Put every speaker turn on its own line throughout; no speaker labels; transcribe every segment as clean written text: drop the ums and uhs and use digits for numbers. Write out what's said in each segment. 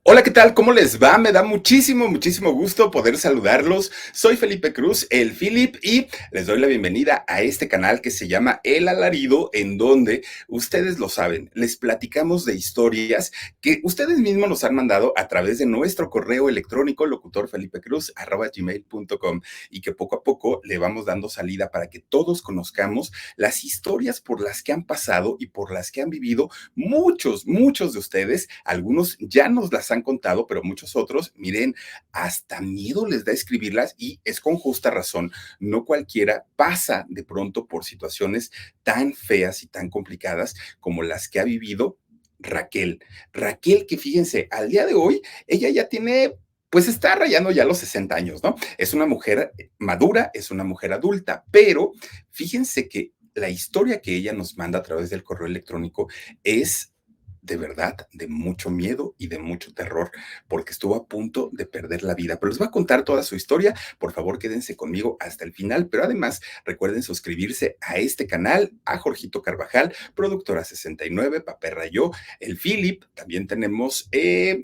Hola, ¿qué tal? ¿Cómo les va? Me da muchísimo gusto poder saludarlos. Soy Felipe Cruz, el Philip, y les doy la bienvenida a este canal que se llama El Alarido, en donde ustedes lo saben, les platicamos de historias que ustedes mismos nos han mandado a través de nuestro correo electrónico locutorfelipecruz@gmail.com y que poco a poco le vamos dando salida para que todos conozcamos las historias por las que han pasado y por las que han vivido muchos de ustedes. Algunos ya nos las han contado, pero muchos otros, miren, hasta miedo les da escribirlas y es con justa razón. No cualquiera pasa de pronto por situaciones tan feas y tan complicadas como las que ha vivido Raquel. Raquel, que fíjense, al día de hoy, ella ya tiene, pues está rayando ya los 60 años, ¿no? Es una mujer madura, es una mujer adulta, pero fíjense que la historia que ella nos manda a través del correo electrónico es de verdad de mucho miedo y de mucho terror, porque estuvo a punto de perder la vida. Pero les voy a contar toda su historia. Por favor, quédense conmigo hasta el final. Pero además, recuerden suscribirse a este canal, a Jorgito Carvajal, Productora 69, Paperra Yo, el Philip. También tenemos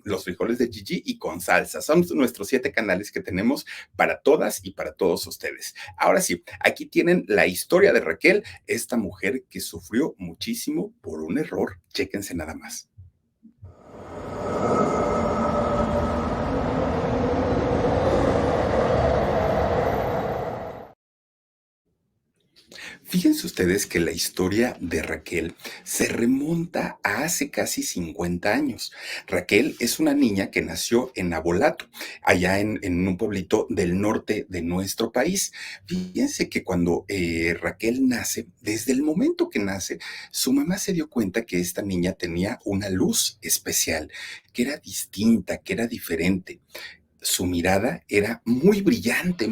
los frijoles de Gigi y con salsa. Son nuestros 7 canales que tenemos para todas y para todos ustedes. Ahora sí, aquí tienen la historia de Raquel, esta mujer que sufrió muchísimo por un error. Chéquense nada más. Fíjense ustedes que la historia de Raquel se remonta a hace casi 50 años. Raquel es una niña que nació en Abolato, allá en un pueblito del norte de nuestro país. Fíjense que cuando Raquel nace, desde el momento que nace, su mamá se dio cuenta que esta niña tenía una luz especial, que era distinta, que era diferente. Su mirada era muy brillante,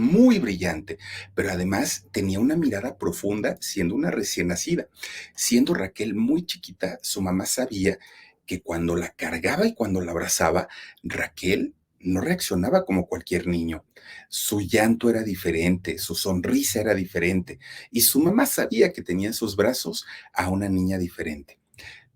pero además tenía una mirada profunda siendo una recién nacida. Siendo Raquel muy chiquita, su mamá sabía que cuando la cargaba y cuando la abrazaba, Raquel no reaccionaba como cualquier niño. Su llanto era diferente, su sonrisa era diferente, y su mamá sabía que tenía en sus brazos a una niña diferente.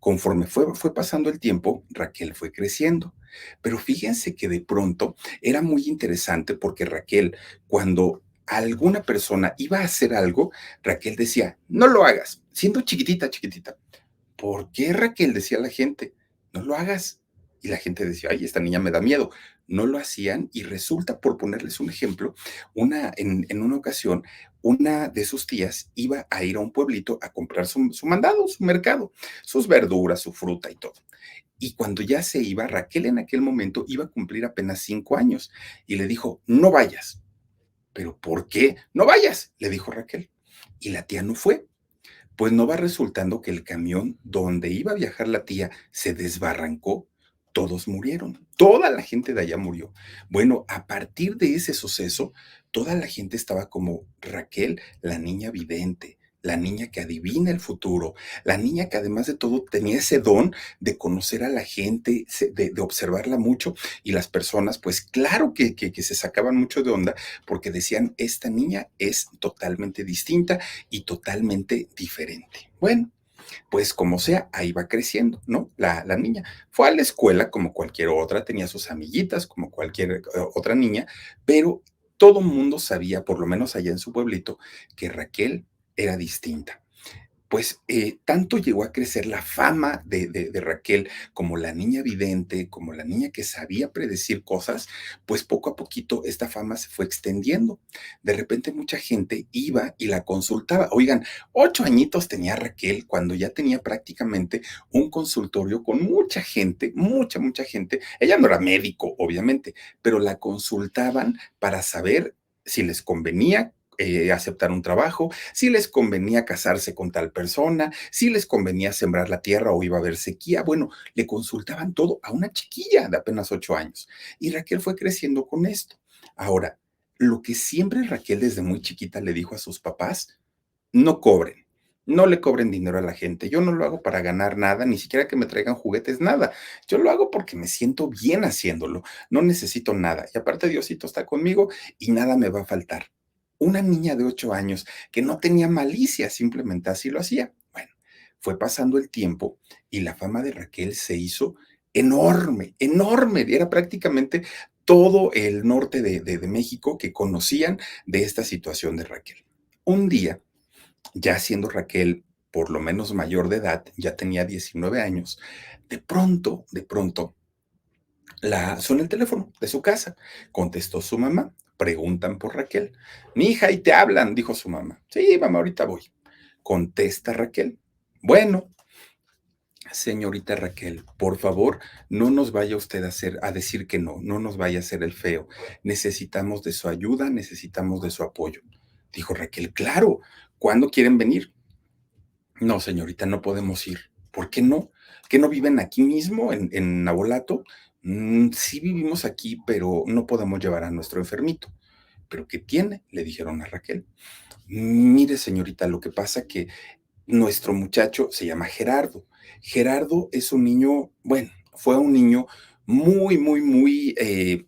Conforme fue pasando el tiempo, Raquel fue creciendo. Pero fíjense que de pronto era muy interesante porque Raquel, cuando alguna persona iba a hacer algo, Raquel decía, no lo hagas, siendo chiquitita. ¿Por qué, Raquel? Decía la gente, no lo hagas. Y la gente decía, ay, esta niña me da miedo. No lo hacían y resulta, por ponerles un ejemplo, en una ocasión, una de sus tías iba a ir a un pueblito a comprar su mandado, su mercado, sus verduras, su fruta y todo. Y cuando ya se iba, Raquel en aquel momento iba a cumplir apenas 5 años y le dijo, no vayas. ¿Pero por qué? No vayas, le dijo Raquel. Y la tía no fue. Pues no va resultando que el camión donde iba a viajar la tía se desbarrancó, todos murieron, toda la gente de allá murió. Bueno, a partir de ese suceso, toda la gente estaba como Raquel, la niña vidente, la niña que adivina el futuro, la niña que además de todo tenía ese don de conocer a la gente, de observarla mucho y las personas, pues claro que se sacaban mucho de onda porque decían, esta niña es totalmente distinta y totalmente diferente. Bueno, pues como sea, ahí va creciendo, ¿no? La niña fue a la escuela como cualquier otra, tenía sus amiguitas como cualquier otra niña, pero todo mundo sabía, por lo menos allá en su pueblito, que Raquel era distinta. Pues tanto llegó a crecer la fama de Raquel como la niña vidente, como la niña que sabía predecir cosas, pues poco a poquito esta fama se fue extendiendo. De repente mucha gente iba y la consultaba. Oigan, 8 añitos tenía Raquel cuando ya tenía prácticamente un consultorio con mucha gente, mucha gente. Ella no era médico, obviamente, pero la consultaban para saber si les convenía aceptar un trabajo, si les convenía casarse con tal persona, si les convenía sembrar la tierra o iba a haber sequía. Bueno, le consultaban todo a una chiquilla de apenas 8 años. Y Raquel fue creciendo con esto. Ahora, lo que siempre Raquel desde muy chiquita le dijo a sus papás, no cobren. No le cobren dinero a la gente. Yo no lo hago para ganar nada, ni siquiera que me traigan juguetes, nada. Yo lo hago porque me siento bien haciéndolo. No necesito nada. Y aparte Diosito está conmigo y nada me va a faltar. Una niña de 8 años que no tenía malicia, simplemente así lo hacía. Bueno, fue pasando el tiempo y la fama de Raquel se hizo enorme, enorme, era prácticamente todo el norte de México que conocían de esta situación de Raquel. Un día, ya siendo Raquel por lo menos mayor de edad, ya tenía 19 años, de pronto, suena el teléfono de su casa. Contestó su mamá. Preguntan por Raquel. Mi hija, y te hablan, dijo su mamá. Sí, mamá, ahorita voy. Contesta Raquel. Bueno, señorita Raquel, por favor, no nos vaya usted a decir que no, no nos vaya a hacer el feo. Necesitamos de su ayuda, necesitamos de su apoyo. Dijo Raquel, claro, ¿cuándo quieren venir? No, señorita, no podemos ir. ¿Por qué no? ¿Que no viven aquí mismo, en Nabolato? Sí vivimos aquí, pero no podemos llevar a nuestro enfermito. ¿Pero qué tiene? Le dijeron a Raquel. Mire, señorita, lo que pasa que nuestro muchacho se llama Gerardo. Gerardo es un niño, bueno, fue un niño muy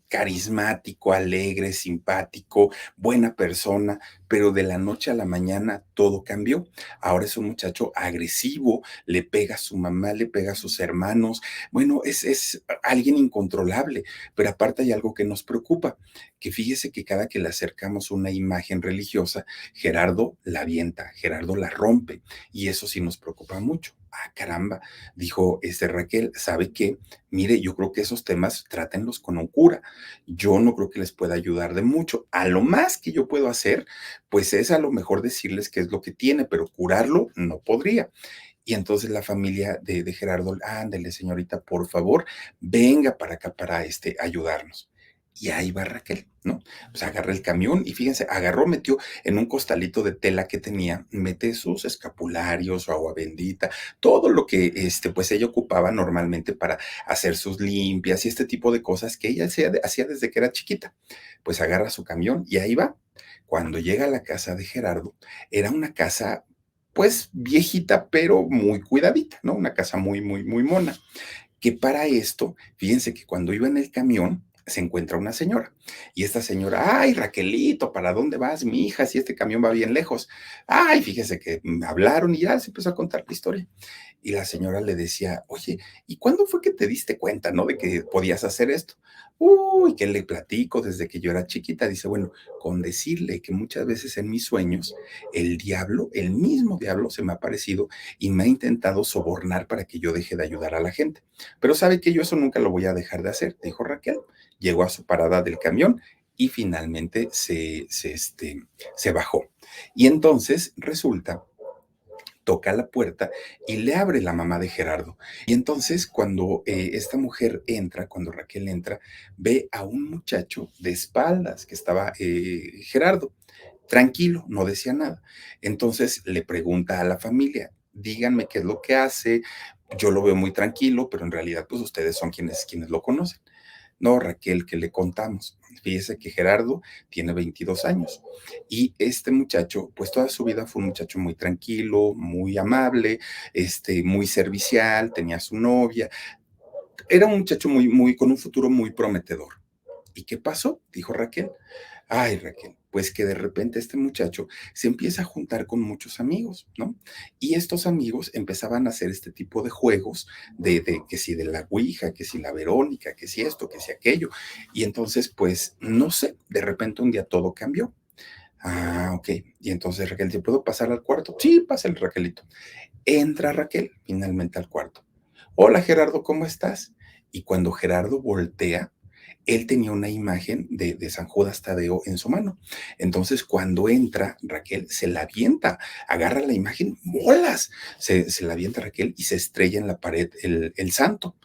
carismático, alegre, simpático, buena persona, pero de la noche a la mañana todo cambió. Ahora es un muchacho agresivo, le pega a su mamá, le pega a sus hermanos. Bueno, es alguien incontrolable, pero aparte hay algo que nos preocupa, que fíjese que cada que le acercamos una imagen religiosa, Gerardo la avienta, Gerardo la rompe. Y eso sí nos preocupa mucho. Ah, caramba, dijo Raquel, ¿sabe qué? Mire, yo creo que esos temas trátenlos con un cura. Yo no creo que les pueda ayudar de mucho. A lo más que yo puedo hacer, pues es a lo mejor decirles qué es lo que tiene, pero curarlo no podría. Y entonces la familia de Gerardo, ándele, señorita, por favor, venga para acá para ayudarnos. Y ahí va Raquel, ¿no? Pues agarra el camión y fíjense, agarró, metió en un costalito de tela que tenía, mete sus escapularios, su agua bendita, todo lo que pues ella ocupaba normalmente para hacer sus limpias y este tipo de cosas que ella hacía desde que era chiquita. Pues agarra su camión y ahí va. Cuando llega a la casa de Gerardo, era una casa pues viejita, pero muy cuidadita, ¿no? Una casa muy mona. Que para esto, fíjense que cuando iba en el camión, se encuentra una señora. Y esta señora, ay, Raquelito, ¿para dónde vas, mi hija? Si este camión va bien lejos. Ay, fíjese que me hablaron y ya se empezó a contar la historia. Y la señora le decía, oye, ¿y cuándo fue que te diste cuenta, no? De que podías hacer esto. Uy, que le platico desde que yo era chiquita. Dice, bueno, con decirle que muchas veces en mis sueños, el diablo, el mismo diablo, se me ha aparecido y me ha intentado sobornar para que yo deje de ayudar a la gente. Pero sabe que yo eso nunca lo voy a dejar de hacer, dijo Raquel. Llegó a su parada del camión y finalmente se bajó. Y entonces resulta, toca la puerta y le abre la mamá de Gerardo. Y entonces cuando esta mujer entra, cuando Raquel entra, ve a un muchacho de espaldas que estaba Gerardo, tranquilo, no decía nada. Entonces le pregunta a la familia, díganme qué es lo que hace, yo lo veo muy tranquilo, pero en realidad pues ustedes son quienes lo conocen. No, Raquel, que le contamos. Fíjese que Gerardo tiene 22 años y este muchacho, pues toda su vida fue un muchacho muy tranquilo, muy amable, muy servicial, tenía su novia, era un muchacho con un futuro muy prometedor. ¿Y qué pasó? Dijo Raquel. Ay, Raquel, pues que de repente este muchacho se empieza a juntar con muchos amigos, ¿no? Y estos amigos empezaban a hacer este tipo de juegos de que si de la Ouija, que si la Verónica, que si esto, que si aquello. Y entonces, pues, no sé, de repente un día todo cambió. Ah, ok. Y entonces Raquel, ¿te puedo pasar al cuarto? Sí, pasa el Raquelito. Entra Raquel finalmente al cuarto. Hola Gerardo, ¿cómo estás? Y cuando Gerardo voltea, él tenía una imagen de San Judas Tadeo en su mano. Entonces, cuando entra Raquel, se la avienta, agarra la imagen, bolas, se la avienta Raquel y se estrella en la pared el santo.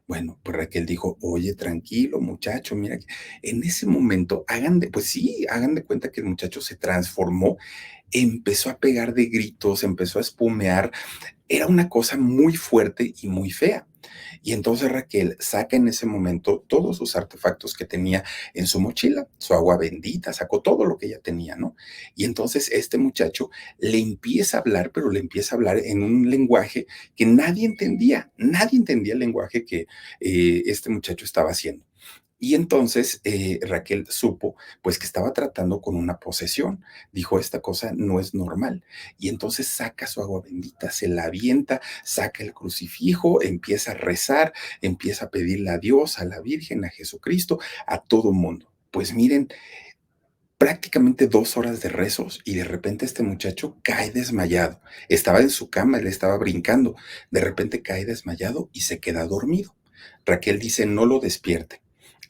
Bueno, pues Raquel dijo, oye, tranquilo, muchacho, mira, en ese momento, pues sí, hagan de cuenta que el muchacho se transformó, empezó a pegar de gritos, empezó a espumear, era una cosa muy fuerte y muy fea. Y entonces Raquel saca en ese momento todos sus artefactos que tenía en su mochila, su agua bendita, sacó todo lo que ella tenía, ¿no? Y entonces este muchacho le empieza a hablar, pero le empieza a hablar en un lenguaje que nadie entendía el lenguaje que este muchacho estaba haciendo. Y entonces Raquel supo pues que estaba tratando con una posesión. Dijo, esta cosa no es normal. Y entonces saca su agua bendita, se la avienta, saca el crucifijo, empieza a rezar, empieza a pedirle a Dios, a la Virgen, a Jesucristo, a todo mundo. Pues miren, prácticamente 2 horas de rezos y de repente este muchacho cae desmayado. Estaba en su cama, él estaba brincando. De repente cae desmayado y se queda dormido. Raquel dice, no lo despierte.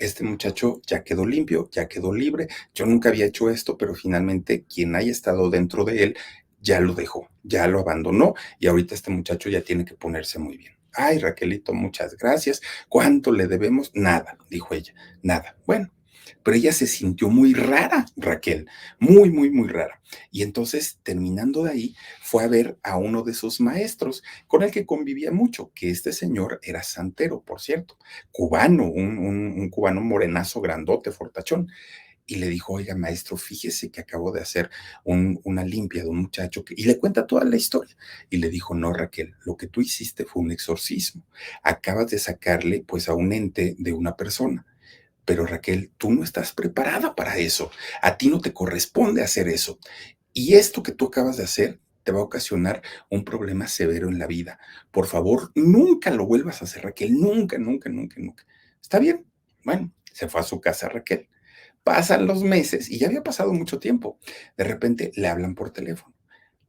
Este muchacho ya quedó limpio, ya quedó libre. Yo nunca había hecho esto, pero finalmente quien haya estado dentro de él ya lo dejó, ya lo abandonó y ahorita este muchacho ya tiene que ponerse muy bien. Ay, Raquelito, muchas gracias. ¿Cuánto le debemos? Nada, dijo ella, nada. Bueno, pero ella se sintió muy rara, Raquel, muy, muy, muy rara. Y entonces, terminando de ahí, fue a ver a uno de sus maestros, con el que convivía mucho, que este señor era santero, por cierto, cubano, un cubano morenazo, grandote, fortachón. Y le dijo, oiga, maestro, fíjese que acabo de hacer una limpia de un muchacho y le cuenta toda la historia. Y le dijo, no, Raquel, lo que tú hiciste fue un exorcismo. Acabas de sacarle pues a un ente de una persona. Pero Raquel, tú no estás preparada para eso. A ti no te corresponde hacer eso. Y esto que tú acabas de hacer te va a ocasionar un problema severo en la vida. Por favor, nunca lo vuelvas a hacer, Raquel. Nunca, nunca, nunca, nunca. ¿Está bien? Bueno, se fue a su casa Raquel. Pasan los meses y ya había pasado mucho tiempo. De repente le hablan por teléfono.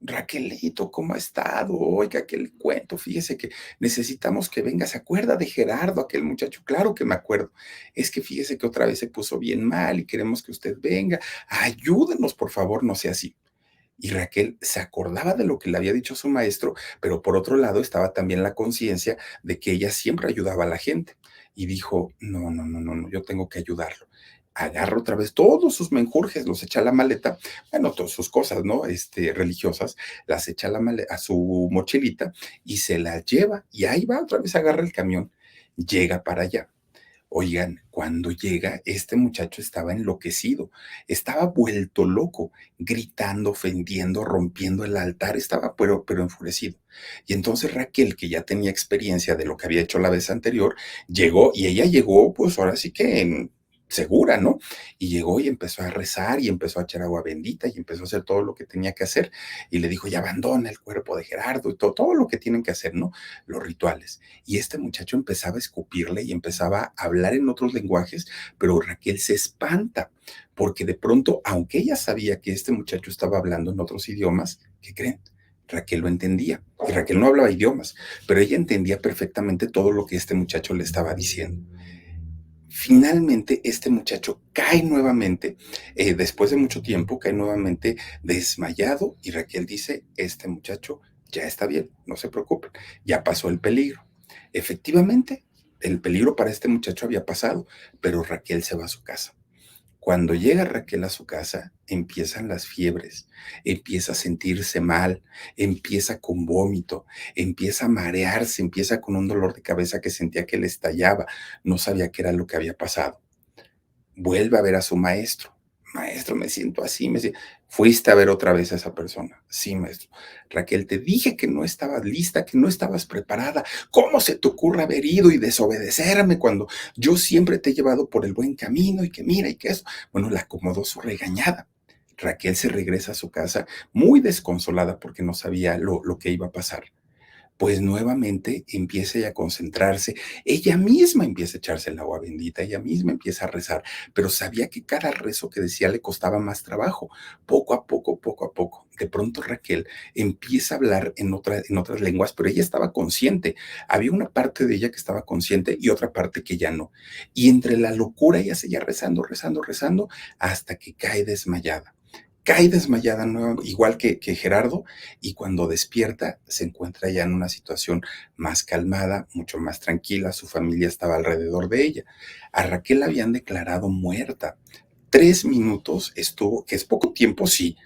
Raquelito, ¿cómo ha estado? Oiga, ¿qué le cuento? Fíjese que necesitamos que venga. ¿Se acuerda de Gerardo, aquel muchacho? Claro que me acuerdo. Es que fíjese que otra vez se puso bien mal y queremos que usted venga. Ayúdenos, por favor, no sea así. Y Raquel se acordaba de lo que le había dicho su maestro, pero por otro lado estaba también la conciencia de que ella siempre ayudaba a la gente. Y dijo, no, no, no, no, no, yo tengo que ayudarlo. Agarra otra vez todos sus menjurjes, los echa a la maleta, bueno, todas sus cosas, ¿no? Religiosas, las echa a, a su mochilita y se las lleva. Y ahí va, otra vez agarra el camión, llega para allá. Oigan, cuando llega, este muchacho estaba enloquecido, estaba vuelto loco, gritando, ofendiendo, rompiendo el altar, estaba pero enfurecido. Y entonces Raquel, que ya tenía experiencia de lo que había hecho la vez anterior, llegó y ella llegó, pues ahora sí que segura, ¿no? Y llegó y empezó a rezar y empezó a echar agua bendita y empezó a hacer todo lo que tenía que hacer. Y le dijo, ya abandona el cuerpo de Gerardo y todo, todo lo que tienen que hacer, ¿no? Los rituales. Y este muchacho empezaba a escupirle y empezaba a hablar en otros lenguajes, pero Raquel se espanta, porque de pronto, aunque ella sabía que este muchacho estaba hablando en otros idiomas, ¿qué creen? Raquel lo entendía. Y Raquel no hablaba idiomas, pero ella entendía perfectamente todo lo que este muchacho le estaba diciendo. Finalmente, este muchacho cae nuevamente, después de mucho tiempo, cae nuevamente desmayado y Raquel dice, este muchacho ya está bien, no se preocupen, ya pasó el peligro. Efectivamente, el peligro para este muchacho había pasado, pero Raquel se va a su casa. Cuando llega Raquel a su casa, empiezan las fiebres, empieza a sentirse mal, empieza con vómito, empieza a marearse, empieza con un dolor de cabeza que sentía que le estallaba, no sabía qué era lo que había pasado. Vuelve a ver a su maestro. Maestro, me siento así, me siento... Fuiste a ver otra vez a esa persona. Sí, maestro. Raquel, te dije que no estabas lista, que no estabas preparada. ¿Cómo se te ocurre haber ido y desobedecerme cuando yo siempre te he llevado por el buen camino y que mira y que eso? Bueno, le acomodó su regañada. Raquel se regresa a su casa muy desconsolada porque no sabía lo que iba a pasar. Pues nuevamente empieza ella a concentrarse, ella misma empieza a echarse el agua bendita, ella misma empieza a rezar, pero sabía que cada rezo que decía le costaba más trabajo, poco a poco, poco a poco. De pronto Raquel empieza a hablar en otras lenguas, pero ella estaba consciente. Había una parte de ella que estaba consciente y otra parte que ya no. Y entre la locura ella seguía rezando, rezando, rezando, hasta que cae desmayada, igual que Gerardo, y cuando despierta se encuentra ya en una situación más calmada, mucho más tranquila, su familia estaba alrededor de ella. A Raquel la habían declarado muerta. 3 minutos estuvo, que es poco tiempo, sí,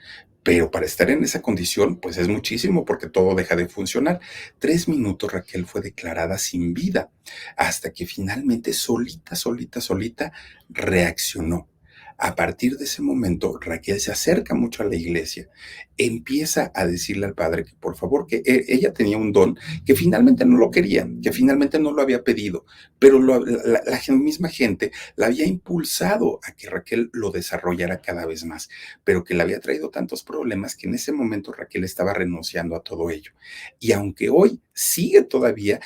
pero para estar en esa condición, pues es muchísimo porque todo deja de funcionar. 3 minutos Raquel fue declarada sin vida, hasta que finalmente solita, solita, solita reaccionó. A partir de ese momento, Raquel se acerca mucho a la iglesia, empieza a decirle al padre que por favor, que ella tenía un don que finalmente no lo quería, que finalmente no lo había pedido, pero la misma gente la había impulsado a que Raquel lo desarrollara cada vez más, pero que le había traído tantos problemas que en ese momento Raquel estaba renunciando a todo ello. Y aunque hoy sigue todavía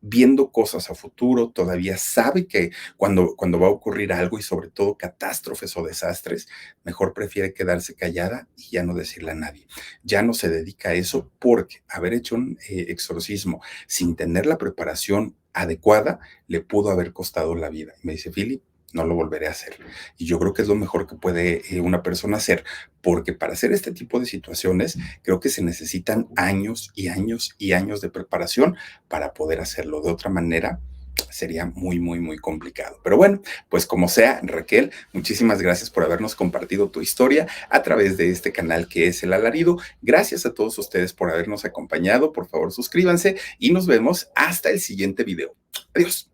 viendo cosas a futuro, todavía sabe que cuando va a ocurrir algo y sobre todo catástrofes o desastres, mejor prefiere quedarse callada y ya no decirle a nadie. Ya no se dedica a eso porque haber hecho un exorcismo sin tener la preparación adecuada le pudo haber costado la vida. Y me dice, Philip, no lo volveré a hacer. Y yo creo que es lo mejor que puede una persona hacer, porque para hacer este tipo de situaciones creo que se necesitan años y años y años de preparación para poder hacerlo. De otra manera, sería muy, muy, muy complicado. Pero bueno, pues como sea, Raquel, muchísimas gracias por habernos compartido tu historia a través de este canal que es El Alarido. Gracias a todos ustedes por habernos acompañado. Por favor, suscríbanse y nos vemos hasta el siguiente video. Adiós.